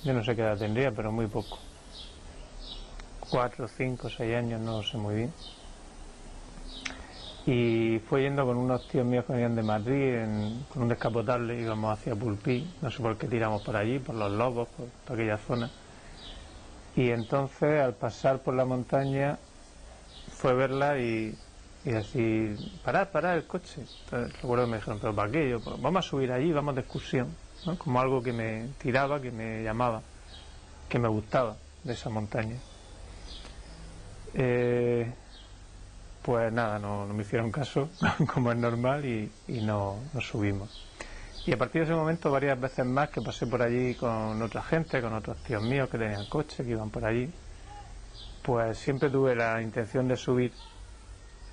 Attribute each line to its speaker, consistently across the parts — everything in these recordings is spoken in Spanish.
Speaker 1: Yo no sé qué edad tendría, pero muy poco. 4, 5, 6 años, no lo sé muy bien. Y fue yendo con unos tíos míos que venían de Madrid con un descapotable, íbamos hacia Pulpí, no sé por qué tiramos por allí, por los Lobos, por aquella zona. Y entonces al pasar por la montaña fue verla y así, parad el coche. Entonces, recuerdo que me dijeron, ¿pero para qué? Yo, pues, vamos a subir allí, vamos de excursión, ¿no? Como algo que me tiraba, que me llamaba, que me gustaba de esa montaña. Pues nada, no me hicieron caso, como es normal, y no subimos. Y a partir de ese momento, varias veces más que pasé por allí con otra gente, con otros tíos míos que tenían coche, que iban por allí, pues siempre tuve la intención de subir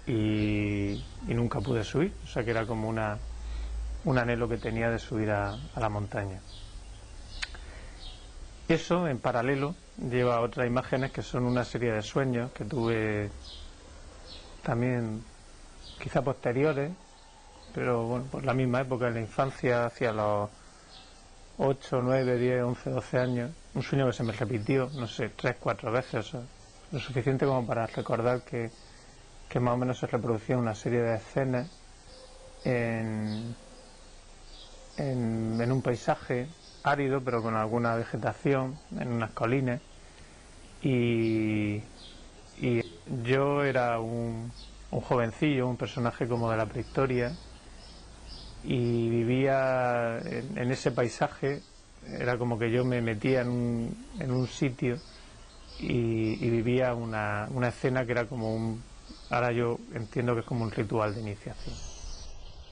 Speaker 1: y nunca pude subir. O sea que era como un anhelo que tenía de subir a la montaña. Eso, en paralelo, lleva a otras imágenes que son una serie de sueños que tuve también, quizá posteriores, pero bueno, por la misma época, en la infancia, hacia los 8, 9, 10, 11, 12 años, un sueño que se me repitió, no sé, 3, 4 veces, o sea, lo suficiente como para recordar que más o menos se reproducía una serie de escenas en un paisaje árido, pero con alguna vegetación, en unas colinas, y yo era un jovencillo, un personaje como de la prehistoria, y vivía en ese paisaje. Era como que yo me metía en un sitio y vivía una escena que era como ahora yo entiendo que es como un ritual de iniciación.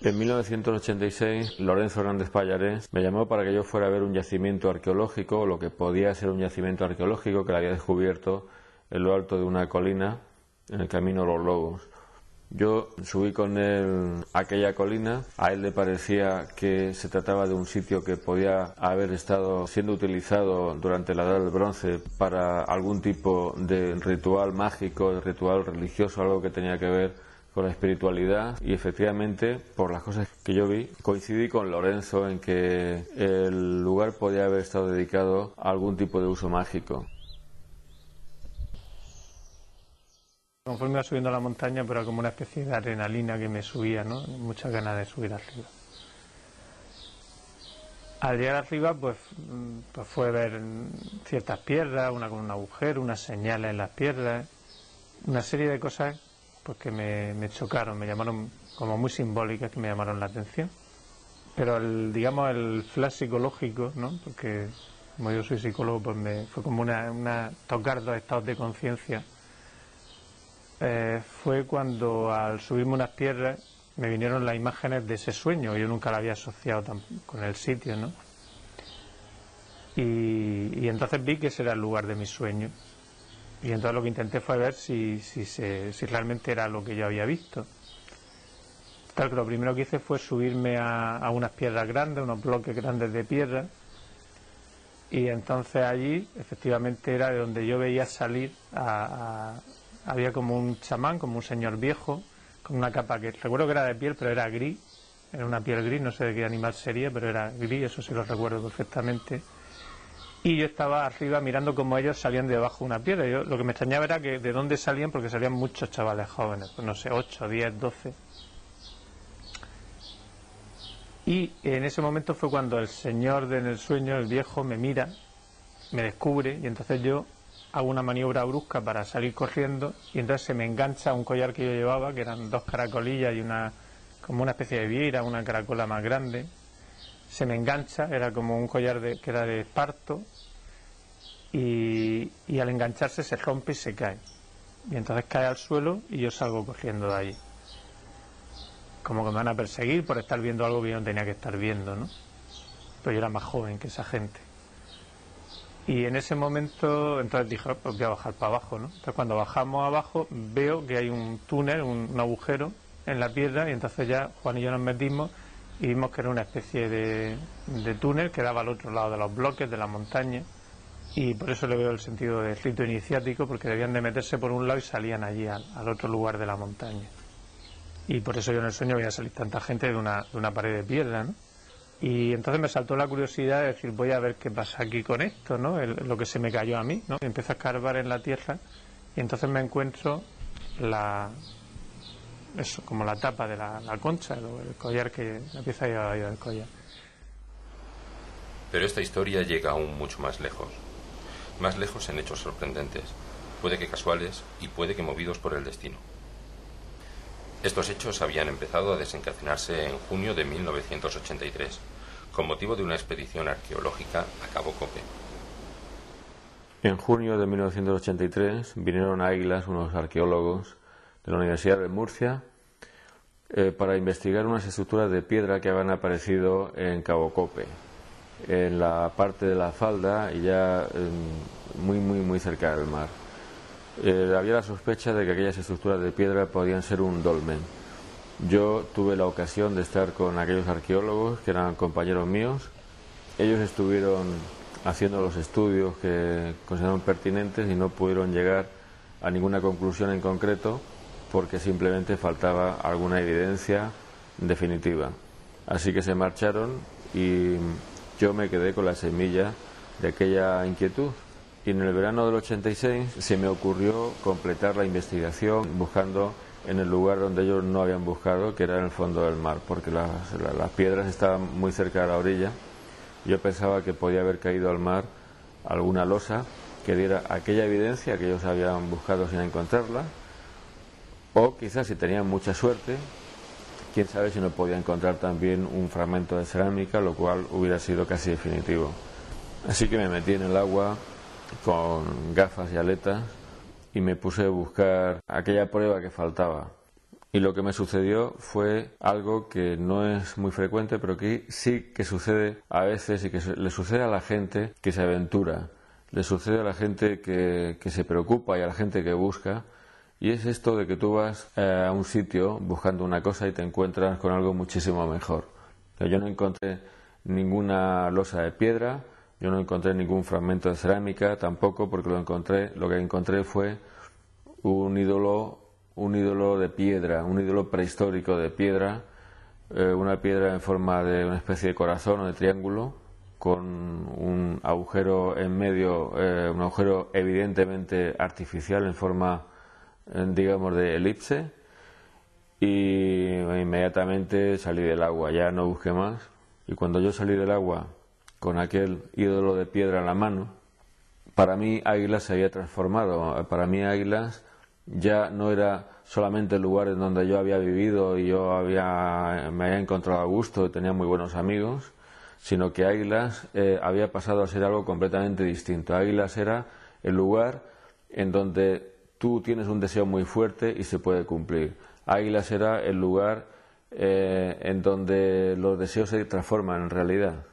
Speaker 2: En 1986, Lorenzo Hernández Pallarés me llamó para que yo fuera a ver un yacimiento arqueológico, lo que podía ser un yacimiento arqueológico que le había descubierto en lo alto de una colina, en el camino Los Lobos. Yo subí con él a aquella colina. A él le parecía que se trataba de un sitio que podía haber estado siendo utilizado durante la Edad del Bronce para algún tipo de ritual mágico, de ritual religioso, algo que tenía que ver con la espiritualidad, y efectivamente, por las cosas que yo vi, coincidí con Lorenzo en que el lugar podía haber estado dedicado a algún tipo de uso mágico.
Speaker 1: Conforme iba subiendo a la montaña, pero era como una especie de adrenalina que me subía, ¿no? Muchas ganas de subir arriba. Al llegar arriba, pues fue ver ciertas piedras, una con un agujero, unas señales en las piedras, una serie de cosas pues que me chocaron, me llamaron como muy simbólicas, que me llamaron la atención. Pero el flash psicológico, ¿no? Porque como yo soy psicólogo, pues fue como tocar dos estados de conciencia. Fue cuando al subirme unas piedras me vinieron las imágenes de ese sueño. Yo nunca la había asociado con el sitio, ¿no? Y entonces vi que ese era el lugar de mis sueños. Y entonces lo que intenté fue ver si realmente era lo que yo había visto. Tal que lo primero que hice fue subirme a unas piedras grandes, unos bloques grandes de piedra. Y entonces allí, efectivamente, era de donde yo veía salir había como un chamán, como un señor viejo, con una capa que recuerdo que era de piel, pero era gris, era una piel gris, no sé de qué animal sería, pero era gris, eso sí lo recuerdo perfectamente. Y yo estaba arriba mirando cómo ellos salían de debajo de una piedra. Lo que me extrañaba era que de dónde salían, porque salían muchos chavales jóvenes, pues no sé, 8, 10, 12. Y en ese momento fue cuando el señor en el sueño, el viejo, me mira, me descubre, y entonces yo hago una maniobra brusca para salir corriendo, y entonces se me engancha un collar que yo llevaba, que eran 2 caracolillas y como una especie de vieira, una caracola más grande. Se me engancha, era como un collar que era de esparto, y al engancharse se rompe y se cae. Y entonces cae al suelo y yo salgo corriendo de allí. Como que me van a perseguir por estar viendo algo que yo no tenía que estar viendo, ¿no? Pero yo era más joven que esa gente. Y en ese momento, entonces dije, pues voy a bajar para abajo, ¿no? Entonces cuando bajamos abajo veo que hay un túnel, un agujero en la piedra, y entonces ya Juan y yo nos metimos y vimos que era una especie de túnel que daba al otro lado de los bloques de la montaña, y por eso le veo el sentido de rito iniciático, porque debían de meterse por un lado y salían allí al otro lugar de la montaña. Y por eso yo en el sueño veía salir tanta gente de una pared de piedra, ¿no? Y entonces me saltó la curiosidad de decir, voy a ver qué pasa aquí con esto, ¿no? Lo que se me cayó a mí, ¿no? Y empiezo a escarbar en la tierra y entonces me encuentro como la tapa de la concha, el collar, la pieza que llevaba yo del collar.
Speaker 3: Pero esta historia llega aún mucho más lejos en hechos sorprendentes, puede que casuales y puede que movidos por el destino. Estos hechos habían empezado a desencadenarse en junio de 1983, con motivo de una expedición arqueológica a Cabo Cope.
Speaker 2: En junio de 1983 vinieron a Águilas unos arqueólogos de la Universidad de Murcia para investigar unas estructuras de piedra que habían aparecido en Cabo Cope, en la parte de la falda y ya muy cerca del mar. Había la sospecha de que aquellas estructuras de piedra podían ser un dolmen. Yo tuve la ocasión de estar con aquellos arqueólogos que eran compañeros míos. Ellos estuvieron haciendo los estudios que consideraron pertinentes y no pudieron llegar a ninguna conclusión en concreto porque simplemente faltaba alguna evidencia definitiva. Así que se marcharon y yo me quedé con la semilla de aquella inquietud. Y en el verano del 86 se me ocurrió completar la investigación buscando en el lugar donde ellos no habían buscado, que era en el fondo del mar, porque las piedras estaban muy cerca de la orilla. Yo pensaba que podía haber caído al mar alguna losa que diera aquella evidencia que ellos habían buscado sin encontrarla, o quizás si tenían mucha suerte, quién sabe si no podía encontrar también un fragmento de cerámica, lo cual hubiera sido casi definitivo. Así que me metí en el agua con gafas y aletas y me puse a buscar aquella prueba que faltaba. Y lo que me sucedió fue algo que no es muy frecuente, pero que sí que sucede a veces y que le sucede a la gente que se aventura, le sucede a la gente que se preocupa y a la gente que busca. Y es esto de que tú vas a un sitio buscando una cosa y te encuentras con algo muchísimo mejor. O sea, yo no encontré ninguna losa de piedra, yo no encontré ningún fragmento de cerámica tampoco, porque lo que encontré fue un ídolo de piedra, un ídolo prehistórico de piedra, una piedra en forma de una especie de corazón o de triángulo, con un agujero en medio, un agujero evidentemente artificial en forma, digamos, de elipse, y inmediatamente salí del agua, ya no busqué más, y cuando yo salí del agua con aquel ídolo de piedra en la mano, para mí Águilas se había transformado. Para mí Águilas ya no era solamente el lugar en donde yo había vivido y me había encontrado a gusto y tenía muy buenos amigos, sino que Águilas había pasado a ser algo completamente distinto. Águilas era el lugar en donde tú tienes un deseo muy fuerte y se puede cumplir. Águilas era el lugar en donde los deseos se transforman en realidad.